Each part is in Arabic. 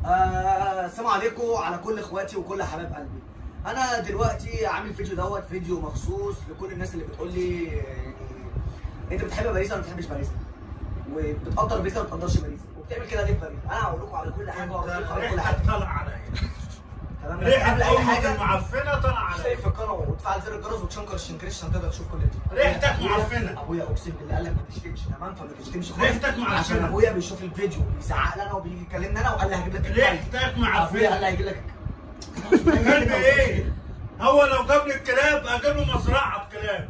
السلام عليكم على كل اخواتي وكل حبايب قلبي. انا دلوقتي عامل فيديو مخصوص لكل الناس اللي بتقول لي يعني انت بتحب باريس ولا ما بتحبش باريس، وبتقدر باريس ولا ما بتقدرش باريس، وبتعمل كده ليه في باريس. انا هقول لكم على كل حاجه وهقول لكم على كل حاجه. طلع عليا تمام، بس ريحه قبل اي حاجه معفنه طلع عليا. اشترك في القناه وتفعل زر الجرس وتشنكر الشنكريش عشان تقدر تشوف كل ده. ريحتك معفنه. ابويا اقسم بالله قال لك ما تشتمش، تمام؟ فما تشتمش خالص ريحتك معفنه عشان ابويا بيشوف الفيديو بيزعق لي انا وبيجي يكلمني انا وقال لي هجيب لك ريحتك ابويا قال لي معفنه. هيجيب لك كلب ايه؟ هو لو جاب لي الكلاب اجيب له مزرعه كلاب.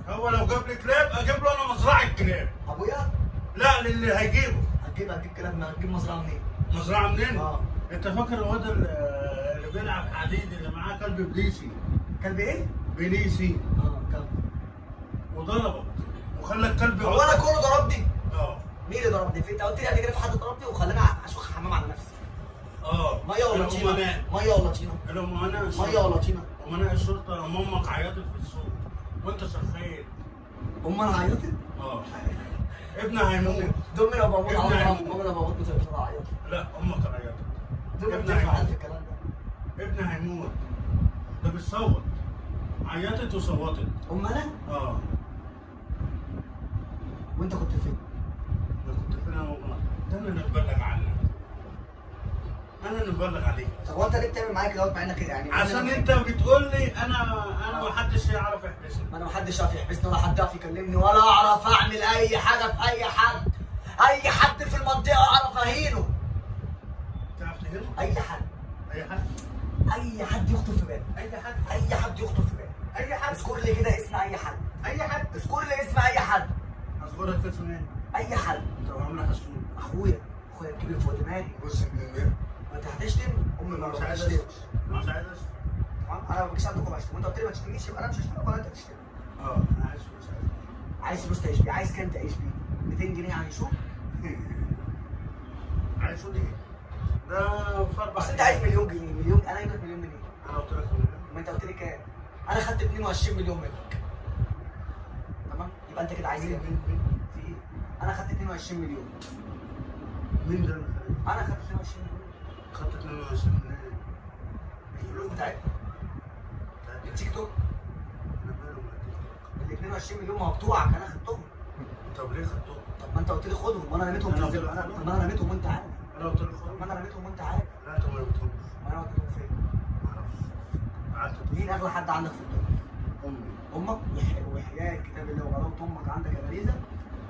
هو لو جاب لي كلاب اجيب له انا مزرعه كلاب. ابويا لا للي هيجيبه. هتجيب كلام، هتجيب مزرعه منين؟ مزرعه منين؟ اه انت فاكر الواد اللي بيلعب حديد اللي معاه كلب بليسي؟ كلب ايه؟ بليسي كلب وضربك وخلى الكلب هو انا كله ضربني؟ اه مين اللي ضربني؟ انت قلت لي قبل كده في حد ضربني وخلاني اشخ حمام على نفسي. ميه ولا طينه؟ ميه ولا طينه؟ ميه ولا طينه؟ امناء الشرطه امك عيطت في السوق وانت سخيت. انا عيطت؟ ابنها هيموت. دول من ابو ابنها هيموت. انا بموت بسرعه عيطت. لا امك عيطت. دول ابنها بتفعل هيموت. في الكلام ده. ابنها هيموت. ده بتصوت. عيطت وصوتت. انا؟ وانت كنت فين؟ انا كنت فين انا وامك؟ ده انا اللي مبلغ عنك. انا اللي مبلغ عليك. طب هو انت ليه بتعمل معايا كده مع انك يعني عشان انت بتقول لي انا محدش يعرف يحبسني. انا محدش يعرف يحبسني ولا حد يعرف يكلمني ولا اعرف اعمل اي حاجه في اي حد. اي حد في المنطقه اعرف اهينه. تعرف تهينه؟ اي حد. اي حد؟ اي حد يخطر في بالي. اي حد؟ اي حد يخطر في بالي. اي حد؟ اذكر لي كده اسم اي حد. اي حد؟ اذكر لي اسم اي حد. اصبرك في اسمه ايه؟ اي حد. طب عامله حسون. اخويا الكبير فوق دماغي. بص بالله. ما انت هتشتم امي ما مش عايز بتشتمش. مش عايز اشتم. تمام، انا ما بجيش عندكم اشتم وانت قلت لي ما تشتمنيش، يبقى انا مش هشتمك ولا انت تشتم. انا عايز فلوس. عايز فلوس تعيش بيه. عايز كام تعيش بيه؟ 200 جنيه هيشوف. عايز فلوس ايه؟ ده في 4 بس انت عايز مليون جنيه. مليون انا جايب لك مليون جنيه. انا قلت لك مليون. ما انت قلت لي كام؟ انا خدت 22 مليون منك. تمام؟ يبقى انت كده عايز كام؟ في ايه؟ انا خدت 22 مليون. مين ده؟ انا خدت 22 مليون. خدت 22 منين؟ الفلوس بتاعتنا. التيك توك. انا مالي ولا ال 22 مليون ما هو بتوعك انا خدتهم. طب ليه خدتهم؟ طب ما انت قلت لي خدهم وانا رميتهم في الزباله. طب ما انا رميتهم وانت عارف. انا قلت لك طب خدهم. ما انا رميتهم وانت عارف. لا انت ما رميتهمش. ما انا وديتهم فين؟ معرفش. قعدت مين اغلى حد عندك في الدنيا؟ امي. امك. وحياة كتاب الله وغلاوة امك عندك يا باريزة.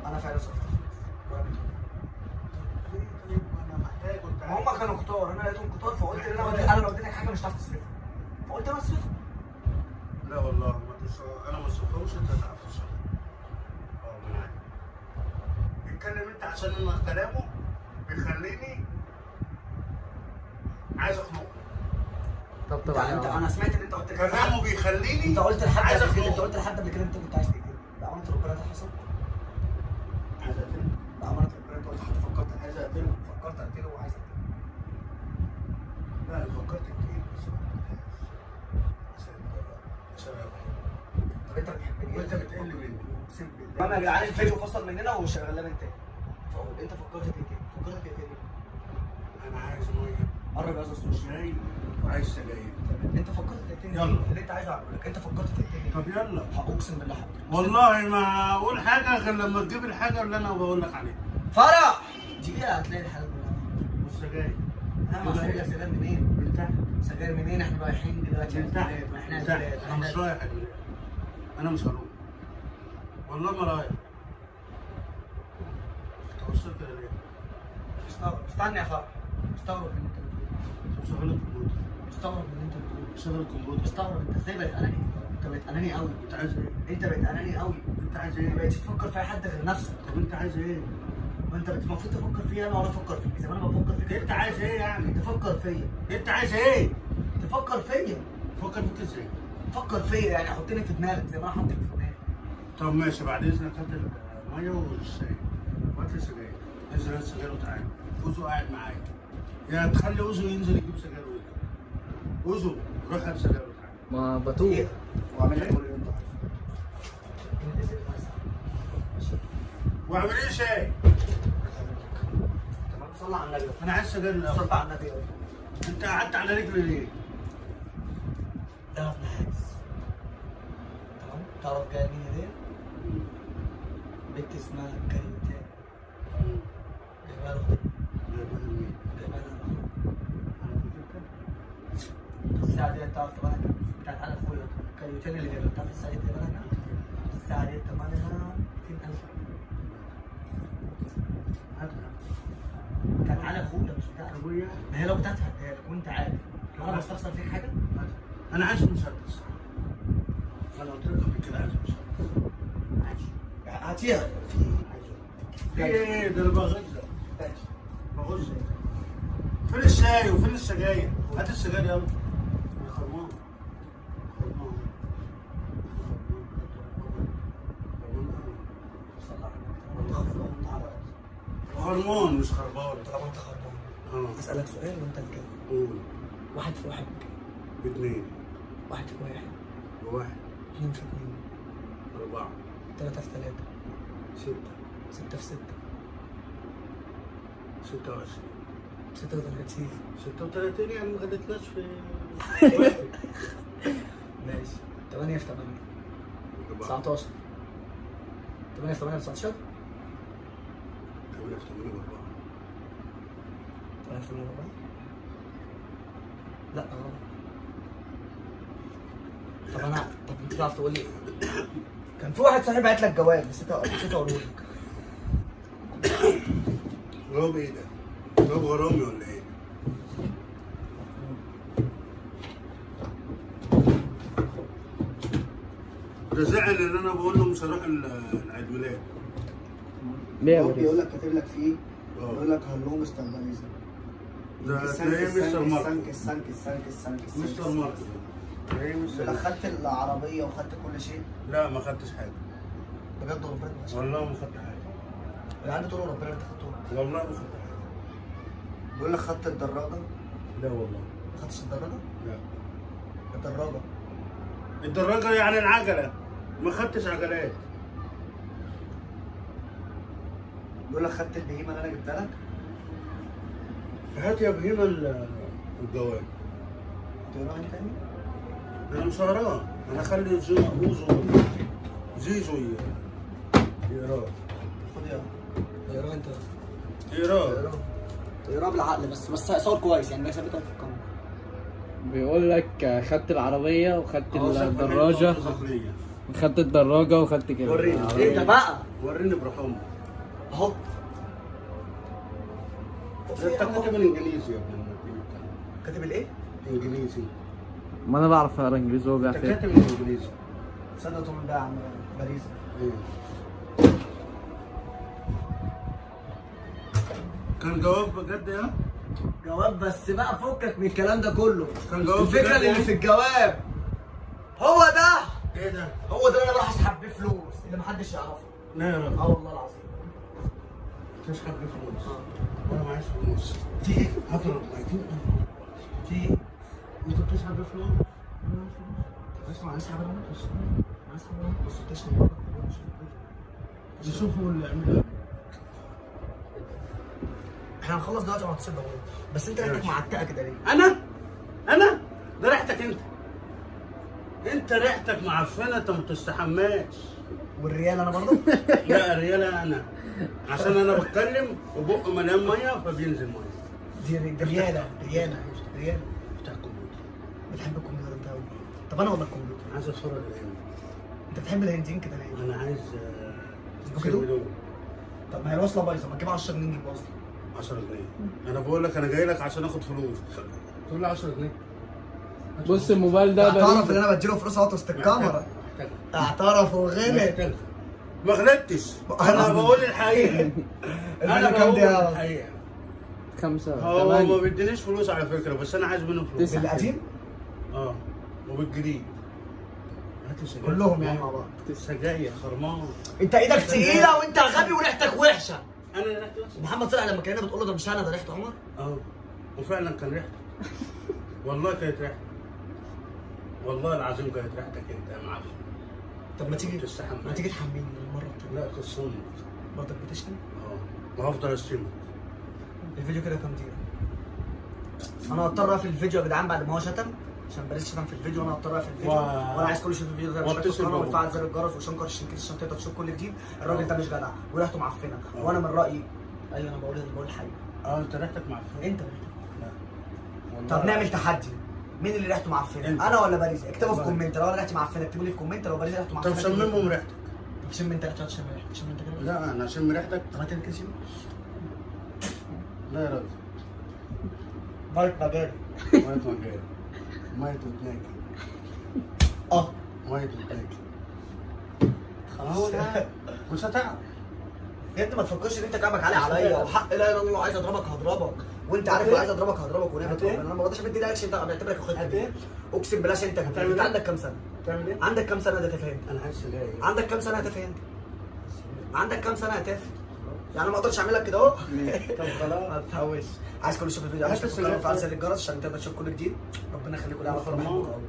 انا فعلا صرفت فلوس ورميتهم. طيب انا محتاج كنت ما هم كانوا كتار، انا لقيتهم كتار فقلت ان انا لو اديتك حاجه مش هتعرف تصرفها. فقلت انا اصرفها. لا والله انا ما صرفوش انت تعرف تصرف. من عادي. اتكلم انت عشان انا كلامه بيخليني عايز اخنقه. طب انت انا سمعت ان انت قلت كلامه بيخليني انت قلت لحد عايز قبل كده، انت اخنقه. قلت لحد قبل كده انت كنت عايز تقتلني. بأمانة ربنا ده حصل؟ عايز اقتله. بأمانة ربنا انت قلت حد فكرت عايز اقتله. فكرت اقتله وعايز اقتله. لا انا فكرت كتير بس ما عشان طب انت بتحبني وانت بتقل مني. اقسم بالله انا يا جدعان الفيديو فصل مننا وشغال انت. فقول انت فكرت تقتلني. فكرت تقتلني. انا عايز ميه قرب يا استاذ سوشي. شاي وعايز سجاير. انت فكرت تقتلني. يلا. اللي انت عايز اعمله لك انت فكرت تقتلني. طب يلا. اقسم بالله حضرتك. والله ما اقول حاجه غير لما تجيب الحاجه اللي انا بقول لك عليها. فرح دقيقة هتلاقي الحاجات كلها. والسجاير. انا ما سجاير منين؟ من تحت. سجاير منين؟ احنا رايحين دلوقتي من تحت. ما احنا من تحت. انا مش رايح البلاد. انا مش هروح. والله ما رايح. انت وصلت ليه؟ مستغرب. استنى يا فرح. مستغرب من اللي انت بتقوله. طب شغل الكمبيوتر. مستغرب من اللي انت بتقوله. شغل الكمبيوتر. مستغرب انت ازاي بقيت اناني؟ انت بقيت اناني قوي. انت عايز ايه؟ انت بقيت اناني قوي. انت عايز ما ايه؟ بقتش تفكر في اي حد غير نفسك. طب انت عايز ايه؟ وانت المفروض تفكر فيا انا ولا افكر فيك. زي ما انا بفكر فيك انت عايز ايه يعني؟ تفكر فيا. انت عايز ايه؟ تفكر فيا. فكر فيك ازاي؟ فكر فيا يعني حطني في دماغك زي ما انا حطيتك في دماغي. طب ماشي بعد اذنك هات الميه والشاي وهات لي سجاير. انزل هات سجاير وتعالى. اوزو قاعد معايا. يا تخلي اوزو ينزل يجيب سجاير ويجي. اوزو روح هات سجاير وتعالى. ما بتوه. واعمل لك كل اللي انت عايزه. واعمل ايه شاي؟ تمام صح؟ صلى على النبي. انا عايز سجاير الاول. صلى على النبي. انت قعدت على رجلي ليه؟ ده ابن حاجز. تمام؟ تعرف جايه مين دي؟ بنت اسمها كريمتان. جايبها له هدية. جايبها لمين؟ جايبها له على فكرتك؟ الساعة دي تعرف تمنها كام؟ بتاعت أنا أخويا كريمتان اللي جايبها، تعرف الساعة دي تمنها كام؟ الساعة دي تمنها 200,000 جنيه. هاتها. بتاعت أنا أخويا مش بتاعتي. ابويا. ما هي لو بتاعتي هديها لك وأنت عارف. أنا بستخسر فيك حاجة؟ هاتها. انا عايز مسدس. انا قلت لك قبل كده عايز مسدس. عايز. هاتيها. في ايه؟ ده انا بغزك. ماشي. بغزك. فين الشاي وفين السجاير؟ هات السجاير يلا. يا خرمان. خرمان. صلى على النبي. تعالى. خرمان مش خربان. طالما أنت خربان. أسألك سؤال وأنت الجاوب. قول. 1 في 1 بكام؟ باثنين. 1 في 1. بواحد. 2 في 2. 4. 3 في 3. 6. 6 في 6. 26. 36. 36 يعني ما خدتناش في ماشي. 8 في 8. 19. 8 في 8 19. 8 في 8 4. 8 في 8 4. لا غلط. طب انت تعرف تقول لي كان في واحد صاحبي بعت لك جواب نسيت اقوله لك. جواب ايه ده؟ جواب غرامي ولا ايه؟ ده زعل ان انا بقول له مش هروح العيد ميلاد. ليه هو يا بيقول باشا؟ لك كاتب لك فيه بيقول لك هلو مستر باريزا. ده تلاقيه مستر ماركو. السنك مستر ماركو. تلاقيه مستر لا ماركو. خدت العربيه وخدت كل شيء. لا ما خدتش حاجه. بجد ربنا ما شاء والله ما خدت حاجه. اللي عندي طول ربنا انت خدته. والله ما خدت حاجه. بيقول لك خدت الدراجه. لا والله. ما خدتش الدراجه؟ لا. الدراجه. الدراجه يعني العجله. ما خدتش عجلات. بيقول لك خدت البهيمه اللي انا جبتها لك. هات يا بهيمه الجواب. تقراها انت تاني؟ انا مش هقراه. انا اخلي زيزو يقراه. خد يلا. اقراها انت. يقراه. اقراها بالعقل بس صور كويس يعني ثابت في الكاميرا. بيقول لك خدت العربية وخدت الدراجة. خدت الدراجة وخدت كده. وريني ايه ده بقى؟ وريني برحمه. اهو. انت كاتب الانجليزي يا ابني. كاتب الايه؟ انجليزي. ما انا بعرف اقرا انجليزي وهو انت بيعرف كاتب الانجليزي. تصدق تقول بقى يا عم باريزا. ايه. كان جواب بجد يا؟ جواب بس بقى فكك من الكلام ده كله. كان جواب الفكره بجد اللي يعني؟ في الجواب هو ده. ايه ده؟ هو ده اللي انا راح اسحب بيه فلوس اللي محدش يعرفه. لا يا راجل. اه والله العظيم. تسحب بفلوس. انا معيش فلوس. في ايه؟ هضرب في ايه؟ انت بتسحب بفلوس؟ اسمع اسحب انا بس. اسحب انا بس تشتم. يشوفوا اللي عملها. احنا هنخلص دلوقتي وهتصل ضروري بس انت ريحتك معتقه كده ليه؟ انا ده ريحتك انت ريحتك معفنه انت ما تستحماش. والريال انا برضه؟ لا ريالة انا عشان انا بتكلم وبق مليان ميه فبينزل ميه. دي رياله. بتاع الكمبيوتر. بتحب الكمبيوتر انت قوي. طب انا ولا الكمبيوتر؟ عايز اتفرج الهند. انت بتحب الهنديين كده ليه؟ انا عايز سبوكيدو؟ طب ما هي الوصله بايظه ما تجيب 10 جنيه نجيب وصله. 10 جنيه. انا بقول لك انا جاي لك عشان اخد فلوس تقول لي 10 جنيه. بص الموبايل ده اعترف ان انا بديله فلوس اهو وسط الكاميرا. اعترف وغلط. ما غلطتش. انا بقول الحقيقه. انا كام بقول دي الحقيقه. 5 هو 8 ما بيدينيش فلوس على فكره بس انا عايز منه فلوس. بالقديم؟ اه وبالجديد. هات لي سجاير. كلهم يعني مع بعض. سجاير خرمان. انت ايدك تقيله وانت غبي وريحتك وحشه. انا ريحتي وحشه. محمد صالح لما كلمنا بتقول له ده مش انا ده ريحه عمر. اه وفعلا كان ريحتك. والله كانت ريحتك. والله العظيم كانت ريحتك انت يا معفن. طب ما تيجي تستحمل. ما تيجي تحميني المره الثانيه. لا تصمت. برضك بتشتم؟ اه وهفضل اشتمك. الفيديو كده كام دقيقة؟ انا هضطر اقفل الفيديو يا جدعان بعد ما هو شتم، عشان بلاش شتم في الفيديو، وانا هضطر اقفل الفيديو. وانا عايز كل يشوف الفيديو ده مش واتصل القناه بابا. ويفعل زر الجرس وشنكر الشنكيس عشان تقدر تشوف كل جديد. الراجل ده مش جدع وريحته معفنه، وانا من رايي. ايوه انا بقول الحقيقه. انت ريحتك معفنه. انت لا. طب نعمل تحدي، مين اللي ريحته معفنه؟ انت. انا ولا باريس؟ اكتبوا في والله. كومنت لو انا ريحتي معفنه، اكتبوا لي في كومنت لو باريس ريحته معفنه. طب شممهم ريحتك. تشم انت ريحتك، تشم ريحتك، تشم انت كده. لا انا اشم ريحتك. طب هات كده شم. لا يا راجل. بايت مجاري. ميه مجاري. ميه وتناكي. ميه وتناكي. خلاص مش هتعرف. انت ما تفكرش ان انت كعبك عالي عليا وحق لا اله الا الله، عايز اضربك هضربك، وانت عارف لو عايز اضربك هضربك ونعمة هت ايه؟ ربنا. انا ما بقدرش ادي رياكشن، انت بعتبرك هت اخويا. ايه؟ اقسم بالله انت كبير. هتعمل انت ايه؟ عندك كام سنه؟ تعمل ايه؟ عندك كام سنه ده تفهم؟ انا عايز سجاير. عندك كام سنه يا تفهم؟ عندك كام سنه يا تافه؟ يعني ما اقدرش اعمل لك كده اهو. طب خلاص. ما تحاولش. عايز كل يشوف الفيديو، هات عايز تشوف القناه السجاير. وفعل زر الجرس عشان تقدر تشوف كل جديد. ربنا يخليكم لي على خير، بحبكم قوي.